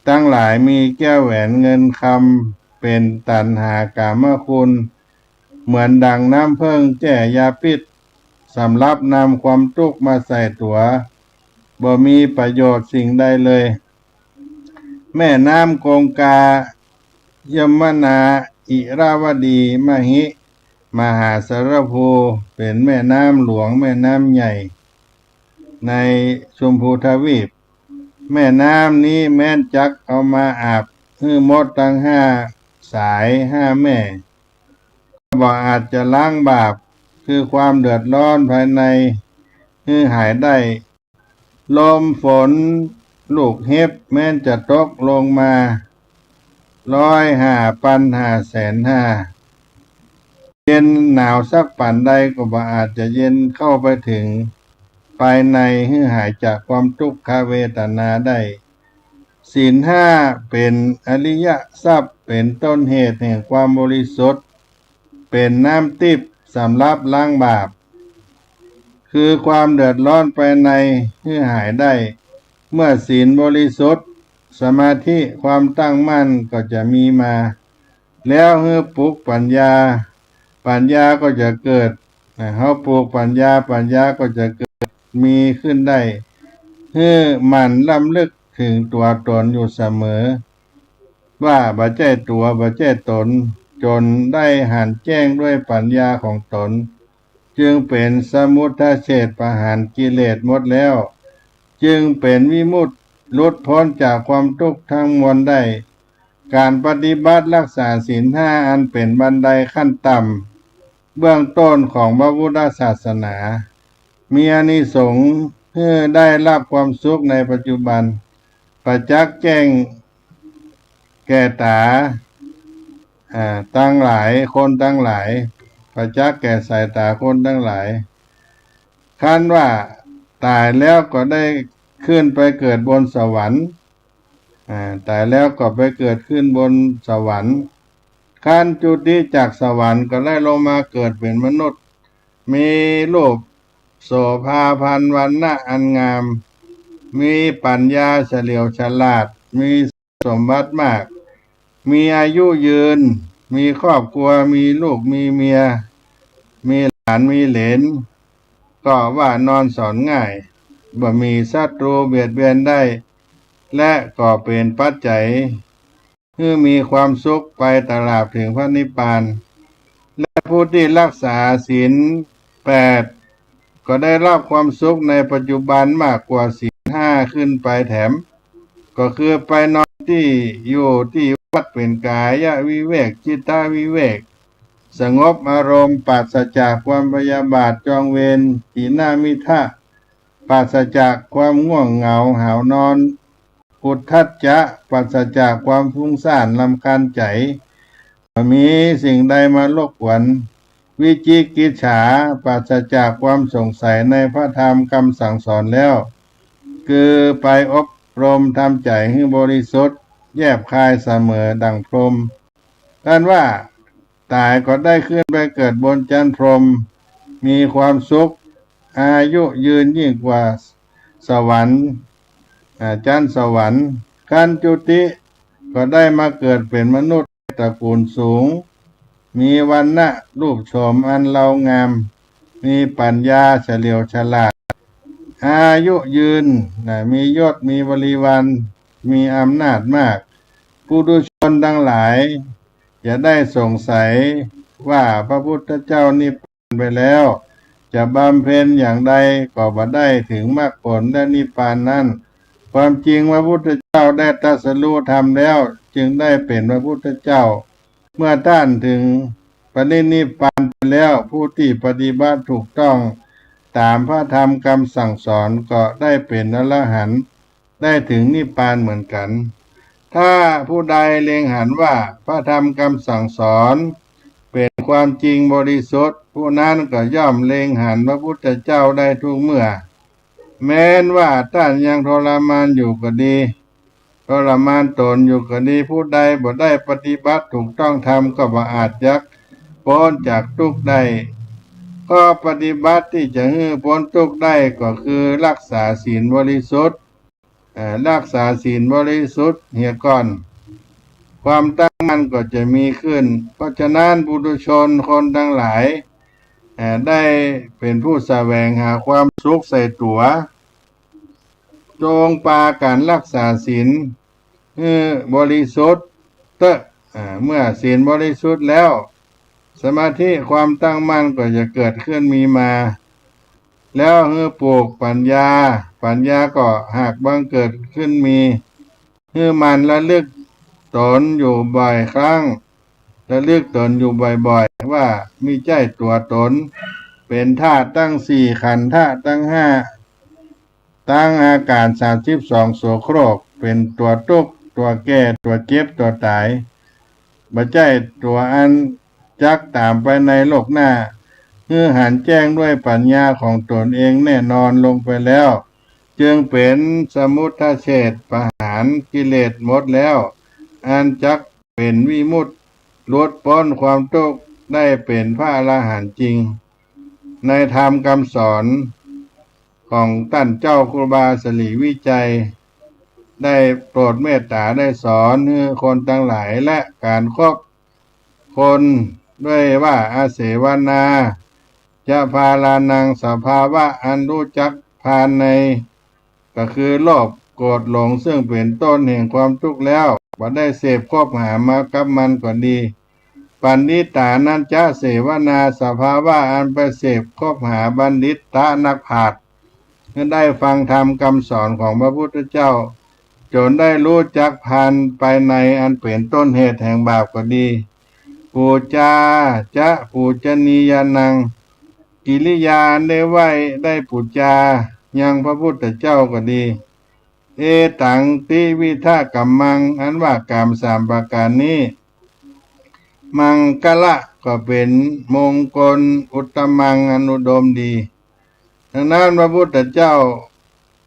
[SPEAKER 1] ทั้งหลายมีแก้วแหวนเงินคำเป็นตัณหากามคุณเหมือนดังน้ำเพิ่งแจ่ยาพิษสำหรับนำความทุกข์มาใส่ตัวบ่มีประโยชน์สิ่งใดเลยแม่น้ำคงคายมนาอิราวดีมหิมหาสารภูเป็นแม่น้ำหลวงแม่น้ำใหญ่ในชมพูทวีปแม่น้ำนี้แม้นจักเอามาอาบให้มดทั้ง5 สาย5 แม่ก็บอกอาจจะล้างบาปคือความเดือดร้อนภายในให้หายได้ลมฝนลูกเห็บแม้นจะตกลงมา105,500,000 เย็นหนาวสักปานใดก็บ่อาจจะเย็นเข้าไปถึงภายในให้หายจากความทุกขเวทนาได้ศีล 5เป็นอริยทรัพย์เป็นต้นเหตุแห่งความบริสุทธิ์เป็นน้ำทิพย์สำหรับล้างบาปคือความเดือดร้อนภายในให้หายได้เมื่อศีลบริสุทธิ์สมาธิความตั้งมั่นก็จะมีมาแล้วให้ปลุกปัญญาก็จะเกิดเฮาปลูกปัญญาก็จะเกิดมีขึ้นได้ให้มันรำลึกถึงตัวตนอยู่เสมอว่าบ่ใช่ตัวบ่ใช่ตนจนได้หันแจ้งด้วยปัญญาของตนจึงเป็นสมุทเฉทประหารกิเลสหมดแล้วจึงเป็นวิมุตติหลุดพ้นจากความทุกข์ทั้งมวลได้การปฏิบัติรักษาศีล 5อันเป็นบันไดขั้นต่ำเบื้องต้นของพระพุทธศาสนามีอานิสงส์เพื่อได้รับความสุขในปัจจุบันประจักษ์แจ้งแก่ตาตั้งหลายคนตั้งหลายประจักษ์แก่สายตาคนทั้งหลายคันว่าตายแล้วก็ได้ขึ้นไปเกิดบนสวรรค์ตายแล้วก็ไปเกิดขึ้นบนสวรรค์คันจุติจากสวรรค์ก็ได้ลงมาเกิดเป็นมนุษย์มีรูปโสภาพันวรรณะอันงามมีปัญญาเฉลียวฉลาดมีสมบัติมากมีอายุยืนมีครอบครัวมีลูกมีเมียมีหลานมีเหลนก็ว่านอนสอนง่ายบ่มีศัตรูเบียดเบียนได้และก็เป็นปัจจัยให้มีความสุขไปตลอดถึงพระนิพพานและผู้ที่รักษาศีล 8ก็ได้รับความสุขในปัจจุบันมากกว่าศีล 5ขึ้นไปแถมก็คือไปนอนที่อยู่ที่วัดเป็นกายวิเวกจิตวิเวกสงบอารมณ์ปราศจากความพยาบาทจองเวรถีนามิทะปราศจากความง่วงเหงาหาวนอนอุทธัจจะปราศจากความฟุ้งซ่านรำคาญใจมีสิ่งใดมารบกวนวิจิกิจฉาปราศจากความสงสัยในพระธรรมคำสั่งสอนแล้วคือไปอบรมทำใจให้บริสุทธิ์แยบคายเสมอดังพรหมท่านว่าตายก็ได้ขึ้นไปเกิดบนจันทร์พรหมมีความสุขอายุยืนยิ่งกว่าสวรรค์จันทร์สวรรค์คันจุติก็ได้มาเกิดเป็นมนุษย์ตระกูลสูงมีวรรณะรูปโฉมอันเล่างามมีปัญญาเฉลียวฉลาด อายุยืนมียศมีบริวารมีอำนาจมากปุถุชนทั้งหลายจะได้สงสัยว่าพระพุทธเจ้านิพพานไปแล้วจะบำเพ็ญอย่างใดก็บ่ได้ถึงมรรคผลและนิพพานนั้นความจริงพระพุทธเจ้าได้ตรัสรู้ธรรมแล้วจึงได้เป็นพระพุทธเจ้าเมื่อท่านถึงปรินิพพานไปแล้วผู้ที่ปฏิบัติถูกต้องตามพระธรรมคำสั่งสอนก็ได้เป็นอรหันต์ได้ถึงนิพพานเหมือนกันถ้าผู้ใดเล็งเห็นว่าพระธรรมคำสั่งสอนเป็นความจริงบริสุทธิ์ผู้นั้นก็ย่อมเล็งเห็นพระพุทธเจ้าได้ทุกเมื่อแม้นว่าท่านยังทรมานอยู่ก็ดีทรมานตนอยู่ก็ดีผู้ใดบ่ได้ปฏิบัติถูกต้องธรรมก็บ่อาจยักพ้นจากทุกข์ได้ก็ปฏิบัติที่จะให้พ้นทุกข์ได้ก็คือรักษาศีลบริสุทธิ์รักษาศีลบริสุทธิ์เหียก่อนความตั้งมั่นก็จะมีขึ้นเพราะฉะนั้นปุถุชนคนทั้งหลายได้เป็นผู้แสวงหาความสุขใส่ตัวจงปาการรักษาศีลบริสุทธิ์เมื่อศีลบริสุทธิ์แล้วสมาธิความตั้งมั่นก็จะเกิดขึ้นมีมาแล้วปลูกปัญญาก็หากบังเกิดขึ้นมีมันระลึกตนอยู่บ่อยครั้งระลึกตนอยู่บ่อยๆว่ามีใจตัวตนเป็นธาตุตั้งสี่ขันธ์ธาตุตั้งห้าตั้งอาการ32โสโครกเป็นตัวทุกข์ตัวแก่ตัวเจ็บตัวตายบ่ใจตัวอันจักตามไปในโลกหน้าหันแจ้งด้วยปัญญาของตนเองแน่นอนลงไปแล้วจึงเป็นสมุทเฉทประหารกิเลสหมดแล้วอันจักเป็นวิมุตติหลุดพ้นความทุกข์ได้เป็นพระอรหันต์จริงในธรรมคำสอนของท่านเจ้าครูบาศรีวิจัยได้โปรดเมตตาได้สอนให้คนทั้งหลายและการคบคนด้วยว่าอาเสวนาจะพาลานังสภาวะอันรู้จักภายในก็คือโลภโกรธหลงซึ่งเป็นต้นแห่งความทุกข์แล้วบ่ได้เสพคบหามากับมันก็ดีปัณฑิตานันจะเสวนาสภาวะอันไปเสพคบหาบัณฑิตะนักปราชญ์ได้ฟังธรรมคำสอนของพระพุทธเจ้าจนได้รู้จักพันไปในอันเป็นต้นเหตุแห่งบาปก็ดีปูจาจะปูจนียานังกิริยาได้ไหวได้ปูจายังพระพุทธเจ้าก็ดีเอตังติวิทากัมมังอันว่ากรรม3ประการนี้มังกละก็เป็นมงคลอุตตมังอนุดมดีดังนั้นพระพุทธเจ้า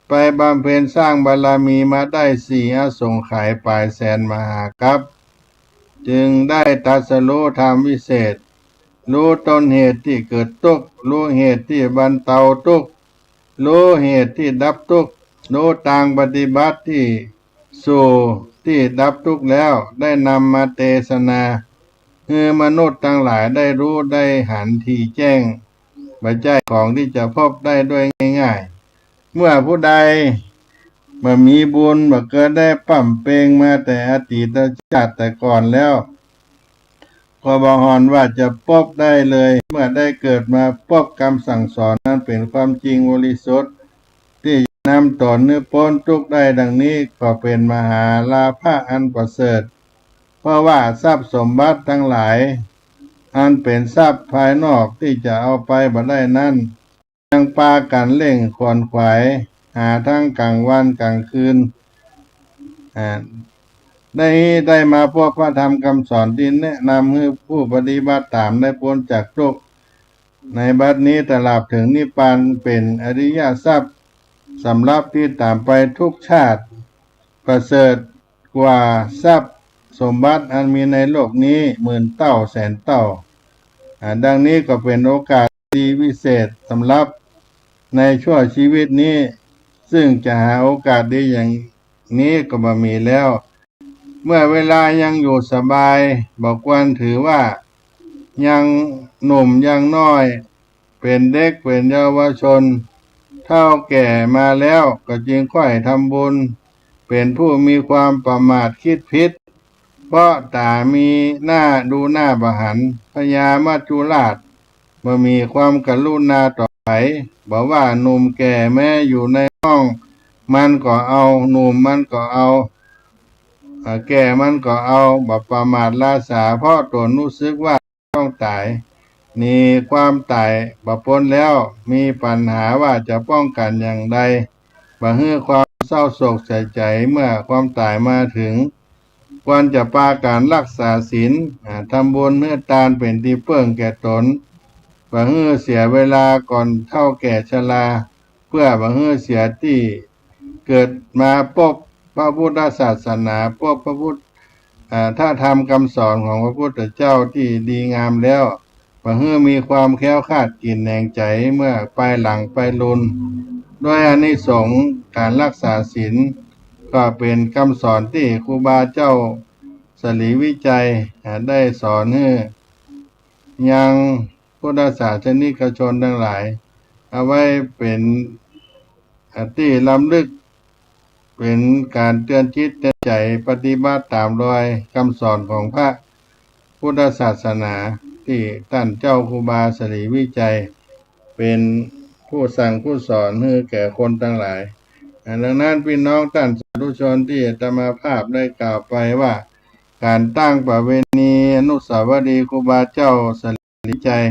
[SPEAKER 1] ไปบำเพ็ญสร้างบารมีมาได้4อสงไขยปลายแสนมหากัปจึงได้ตรัสรู้ธรรมวิเศษรู้ต้นเหตุที่เกิดทุกข์รู้เหตุที่บรรเทาทุกข์รู้เหตุที่ดับทุกข์รู้ทางปฏิบัติที่สู่ที่ดับทุกข์แล้วได้นำมาเทศนาให้มนุษย์ทั้งหลายได้รู้ได้หันที่แจ้งปัจจัยของที่จะพบได้ด้วยง่ายๆเมื่อผู้ใดมีบุญเกิดได้ปั่มเปงมาแต่อดีตชาติแต่ก่อนแล้วก็บ่ฮอนว่าจะพบได้เลยเมื่อได้เกิดมาพบคำสั่งสอนนั้นเป็นความจริงบริสุทธิ์ที่นำตนพ้นทุกข์ได้ดังนี้ก็เป็นมหาลาภะอันประเสริฐเพราะว่าทรัพย์สมบัติทั้งหลายอันเป็นทรัพย์ภายนอกที่จะเอาไปบ่ได้นั้นยังพากันเร่งขวนขวายหาทั้งกลางวันกลางคืนได้มาพบพระธรรมคำสอนที่แนะนำให้ผู้ปฏิบัติตามได้พ้นจากทุกข์ในบัดนี้ตลอดถึงนิพพานเป็นอริยทรัพย์สำหรับที่ตามไปทุกชาติประเสริฐกว่าทรัพย์สมบัติอันมีในโลกนี้หมื่นเท่าแสนเท่าดังนี้ก็เป็นโอกาสดีวิเศษสำหรับในชั่วชีวิตนี้ซึ่งจะหาโอกาสดีอย่างนี้ก็บ่มีแล้วเมื่อเวลายังอยู่สบายบอกควรถือว่ายังหนุ่มยังน้อยเป็นเด็กเป็นเยาวชนท เฒ่าแก่มาแล้วก็จึงค่อยทำบุญเป็นผู้มีความประมาทคิดผิดเพราะตามีหน้าดูหน้าบหันต์พญามัจจุราชบ่มีความกรุณาต่อไปบอกว่าหนุ่มแก่แม้อยู่ในห้องมันก็เอาหนุ่มมันก็เอาแก่มันก็เอาบ่ประมาทลาสาเพราะตนรู้สึกว่าต้องตายนี่ความตายบ่พ้นแล้วมีปัญหาว่าจะป้องกันอย่างใดบ่ให้ความเศร้าโศกเสียใจเมื่อความตายมาถึงควรจะปาการรักษาศีลทำบุญเมื่อทานเป็นที่เพิ่งแก่ตนบ่ให้เสียเวลาก่อนเฒ่าแก่ชราเพื่อบ่ให้เสียที่เกิดมาพบพระพุทธศาสนาพบพระพุทธถ้าทำคำสอนของพระพุทธเจ้าที่ดีงามแล้วบ่ให้มีความแคล้วคลาดกินแหน่งใจเมื่อไปหลังไปลุนด้วยอานิสงส์การรักษาศีลก็เป็นคำสอนที่ครูบาเจ้าสลีวิจัยได้สอนให้ยังพุทธศาสนิกชนทั้งหลายเอาไว้เป็นที่ล้ำลึกเป็นการเตือนจิตเตือนใจปฏิบัติตามรอยคำสอนของพระพุทธศาสนาที่ท่านเจ้าครูบาสลีวิจัยเป็นผู้สั่งผู้สอนให้แก่คนทั้งหลายดังนั้นพี่น้องท่านสาธุชนที่อาตมาภาพได้กล่าวไปว่าการตั้งประเวณีอนุสาวรีย์ครูบาเจ้าสลีวิจัย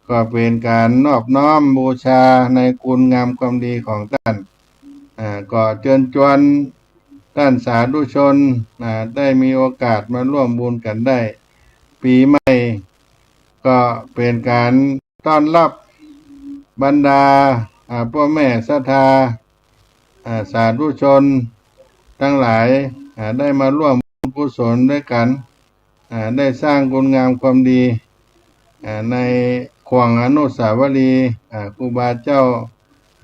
[SPEAKER 1] ก็เป็นการนอบน้อมบูชาในคุณงามความดีของท่านก็เชิญชวนท่านสาธุชนได้มีโอกาสมาร่วมบุญกันได้ปีใหม่ก็เป็นการต้อนรับบรรดาพ่อแม่ศรัทธาสาธุชนทั้งหลายได้มาร่วมบุญกุศลด้วยกันได้สร้างคุณงามความดีในขวงอนุสาวรีย์ครูบาเจ้า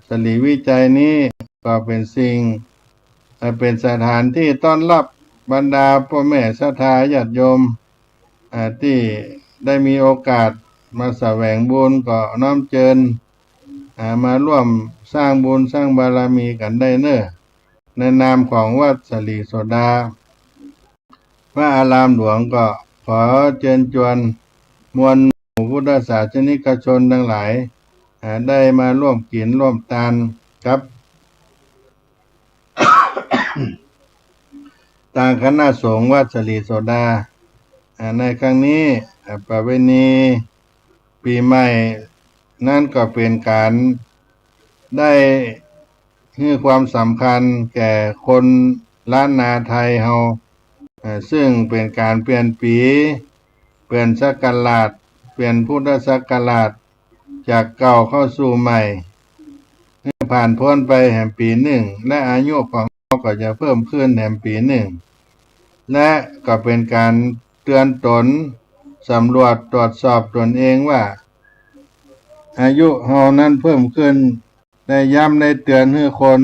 [SPEAKER 1] สลีวิจัยนี้ก็เป็นสิ่งเป็นสถานที่ต้อนรับบรรดาพ่อแม่ศรัทธาญาติโยมที่ได้มีโอกาสมาแสวงบุญก็น้อมเชิญมาร่วมสร้างบุญสร้างบารมีกันได้เน้อในนามของวัดสลีโสดาพระอารามหลวงก็ขอเชิญชวนมวลพุทธศาสนิกชนทั้งหลายได้มาร่วมกินร่วมทานกับทางคณะสงฆ์วัดสลีโสดาในครั้งนี้ประเวณีปีใหม่นั่นก็เป็นการได้ให้ความสำคัญแก่คนล้านนาไทยเฮาซึ่งเป็นการเปลี่ยนปีเปลี่ยนศักราชเปลี่ยนพุทธศักราชจากเก่าเข้าสู่ใหม่ผ่านพ้นไปแห่งปีหนึ่งและอายุของเราก็จะเพิ่มขึ้นแห่งปีหนึ่งและก็เป็นการเตือนตนสำรวจตรวจสอบตนเองว่าอายุเฮานั้นเพิ่มขึ้นได้ย้ำได้เตือนให้คน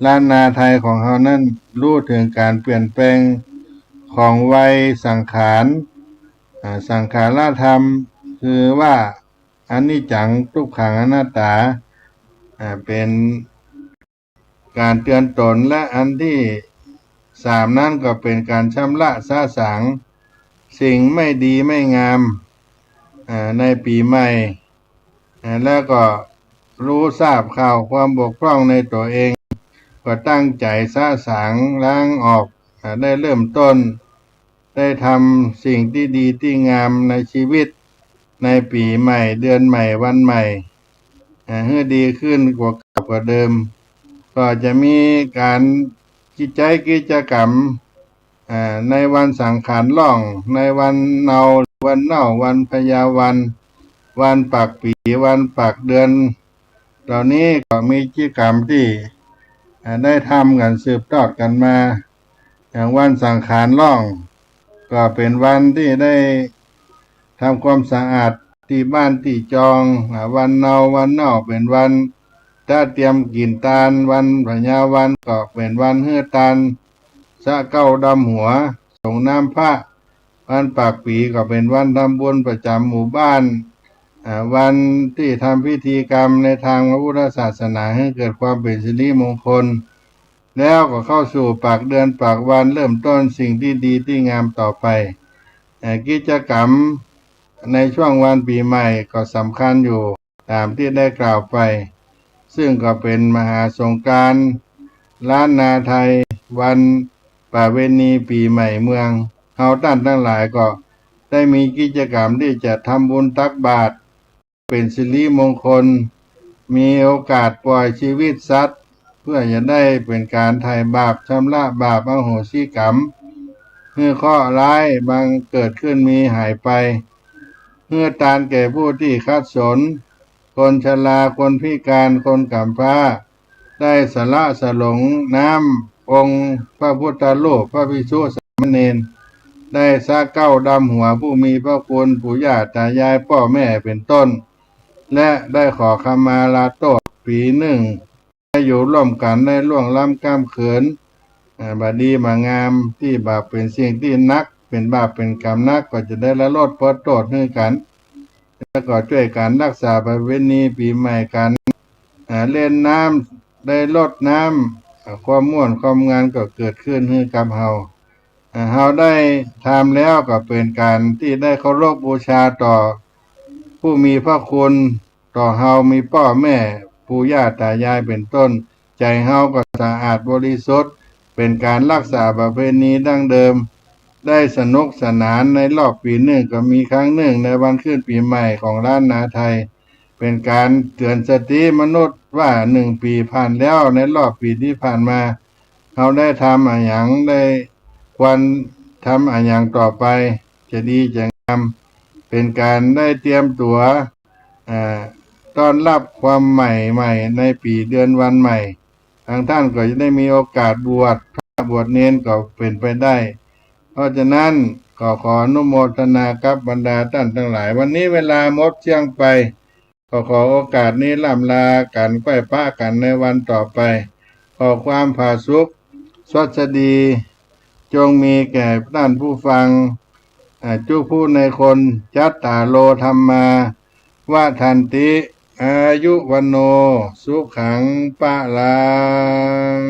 [SPEAKER 1] ล้านนาไทยของเฮานั้นรู้ถึงการเปลี่ยนแปลงของวัยสังขารสังขารธรรมคือว่าอนิจจังทุกขังอนัตตาเป็นการเตือนตนและอันที่สามนั้นก็เป็นการชำระสะสางสิ่งไม่ดีไม่งามในปีใหม่แล้วก็รู้ทราบข่าวความบกพร่องในตัวเองก็ตั้งใจสะสางล้างออกได้เริ่มต้นได้ทำสิ่งที่ดีที่งามในชีวิตในปีใหม่เดือนใหม่วันใหม่ให้ดีขึ้นกว่าเดิมก็จะมีการกิจกรรมในวันสังขารล่องในวันเนาวันพยาวันปักปีวันปักเดือนเหล่านี้ก็มีกิจกรรมที่ได้ทำกันสืบทอดกันมาอย่างวันสังขารล่องก็เป็นวันที่ได้ทำความสะอาดที่บ้านที่จองวันเนาเป็นวันถ้าเตรียมกินตาลวันพญาวันก็เป็นวันเฮือตาลสะเก้าดำหัวส่งน้ำพระวันปากปีก็เป็นวันทำบุญประจำหมู่บ้าน วันที่ทำพิธีกรรมในทางพระพุทธศาสนาให้เกิดความเป็นสิริมงคลแล้วก็เข้าสู่ปากเดือนปากวันเริ่มต้นสิ่งที่ดีที่งามต่อไปกิจกรรมในช่วงวันปีใหม่ก็สำคัญอยู่ตามที่ได้กล่าวไปซึ่งก็เป็นมหาสงกรานต์ล้านนาไทยวันประเพณีปีใหม่เมืองเฮาท่านทั้งหลายก็ได้มีกิจกรรมที่จะทำบุญตักบาตรเป็นสิริมงคลมีโอกาสปล่อยชีวิตสัตว์เพื่อจะได้เป็นการไถ่บาปชำระบาปอโหสิกรรมเมื่อข้อร้ายบางเกิดขึ้นมีหายไปเมื่อตานแก่ผู้ที่ขัดสนคนชราคนพิการคนกำพร้าได้สละสลงน้ำองค์พระพุทธรูปพระภิกษุสามเณรได้ซักเก้าดำหัวผู้มีพระคุณปู่ย่าตายายพ่อแม่เป็นต้นและได้ขอขมาลาโทษปีหนึ่งได้อยู่ร่วมกันได้ล่วงล้ำก้ามเขินบาดีมางามที่บาปเป็นสิ่งที่นักเป็นบาปเป็นกรรมนักก็จะได้ละลดพ้นโทษให้กันแล้วก็ช่วยกันรักษาประเพณีปีใหม่กันเล่นน้ำได้ลดน้ำความม่วนความงานก็เกิดขึ้นให้กับเฮาได้ทำแล้วก็เป็นการที่ได้เคารพบูชาต่อผู้มีพระคุณต่อเฮามีพ่อแม่ปู่ย่าตายายเป็นต้นใจเฮาก็สะอาดบริสุทธิ์เป็นการรักษาประเพณีดั้งเดิมได้สนุกสนานในรอบปีหนึ่งก็มีครั้งหนึ่งในวันขึ้นปีใหม่ของล้านนาไทยเป็นการเตือนสติมนุษย์ว่า1 ปีผ่านแล้วในรอบปีที่ผ่านมาเขาได้ทำอะไรอย่างได้ควรทำอะไรอย่างต่อไปจะดีจะงามเป็นการได้เตรียมตัวต้อนรับความใหม่ในปีเดือนวันใหม่ทางท่านก็จะได้มีโอกาสบวชบวชเนรก็เป็นไปได้เพราะฉะนั้นก็ขออนุโมทนากับบรรดาท่านทั้งหลายวันนี้เวลาหมดเที่ยงไปก็ขอโอกาสนี้ล่ำลากันไหว้พระกันในวันต่อไปขอความผาสุกสวัสดีจงมีแก่ท่านผู้ฟังจุผู้ในคนจัตตาโลธรรมาวาทันติอายุวันโนสุขังปะลัง